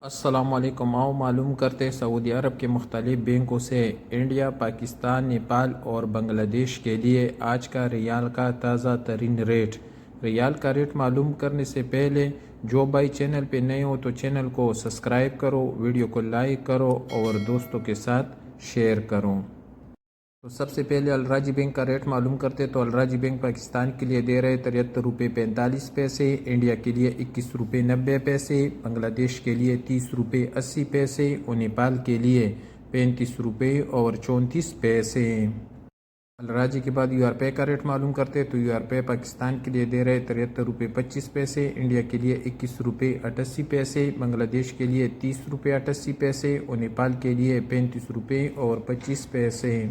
السلام علیکم۔ آؤ معلوم کرتے سعودی عرب کے مختلف بینکوں سے انڈیا، پاکستان، نیپال اور بنگلہ دیش کے لیے آج کا ریال کا تازہ ترین ریٹ۔ ریال کا ریٹ معلوم کرنے سے پہلے جو بھائی چینل پہ نئے ہو تو چینل کو سبسکرائب کرو، ویڈیو کو لائک کرو اور دوستوں کے ساتھ شیئر کرو۔ تو سب سے پہلے الراجی بینک کا ریٹ معلوم کرتے تو الراجی بینک پاکستان کے لیے دے رہے 73 روپے 45 پیسے، انڈیا کے لیے 21 روپے 90 پیسے، بنگلہ دیش کے لیے 30 روپے 80 پیسے اور نیپال کے لیے 35 روپے اور 34 پیسے۔ الراجی کے بعد یو آر پے کا ریٹ معلوم کرتے تو یو آر پے پاکستان کے لیے دے رہے 73 روپے 25 پیسے، انڈیا کے لیے 21 روپے 88 پیسے، بنگلہ دیش کے لیے 30 روپے 88 پیسے اور نیپال کے لیے 35 روپے اور 25 پیسے۔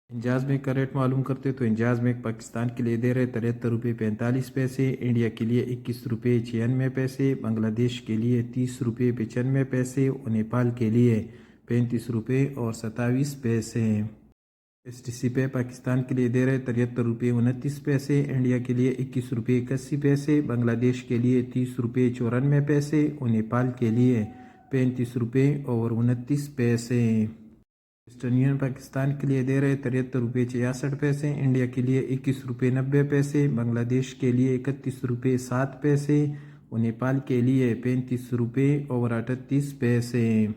انجاز بینک کا ریٹ معلوم کرتے تو انجاز بینک پاکستان کے لیے دے رہے 73 روپے 45 پیسے، انڈیا کے لیے 21 روپے 96 پیسے، بنگلہ دیش کے لیے 30 روپے 95 پیسے اور نیپال کے لیے 35 روپے اور 27 پیسے۔ ایس ٹی سی پے پاکستان کے لیے دے رہے 73 روپے 29 پیسے، انڈیا کے لیے 21 روپے 81 پیسے، بنگلہ دیش کے لیے 30 روپے 94 پیسے اور نیپال کے لیے 35 روپے اور 29 پیسے۔ ویسٹرن یونین پاکستان کے لیے دے رہے 73 روپے 66 پیسے، انڈیا کے لیے 21 روپے 90 پیسے، بنگلہ دیش کے لیے 31 روپے 7 پیسے اور نیپال کے لیے 35 روپے اور 38 پیسے۔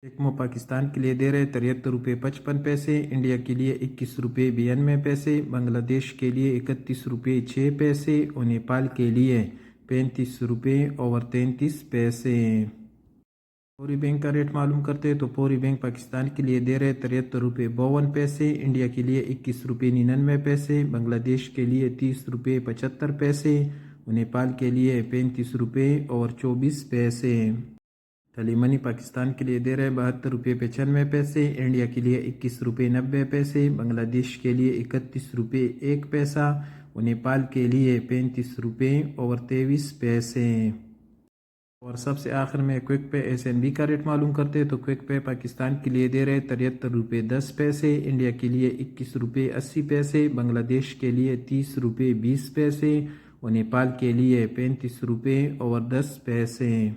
ایکمو پاکستان کے لیے دے رہے 73 روپے 55 پیسے، انڈیا کے لیے 21 روپے 92 پیسے، بنگلہ دیش کے لیے 31 روپے 6 پیسے اور نیپال کے لیے 35 روپے اور 33 پیسے۔ پوری بینک کا ریٹ معلوم کرتے تو پوری بینک پاکستان کے لیے دے رہے 73 روپے 52 پیسے، انڈیا کے لیے 21 روپے 99 پیسے، بنگلہ دیش کے لیے 30 روپے 75 پیسے اور نیپال کے لیے 35 روپے اور 24 پیسے۔ ٹلی منی پاکستان کے لیے دے رہے 72 روپے 95 پیسے، انڈیا کے لیے 21 روپے 90 پیسے، بنگلہ دیش کے لیے 31 روپے 1 پیسہ اور نیپال کے لیے 35 روپے اور 23 پیسے۔ اور سب سے آخر میں Quick Pay S N B کا ریٹ معلوم کرتے تو کوئک پے پاکستان کے لیے دے رہے 73 روپے 10 پیسے، انڈیا کے لیے 21 روپے 80 پیسے، بنگلہ دیش کے لیے 30 روپے 20 پیسے اور نیپال کے لیے 35 روپے اور 10 پیسے۔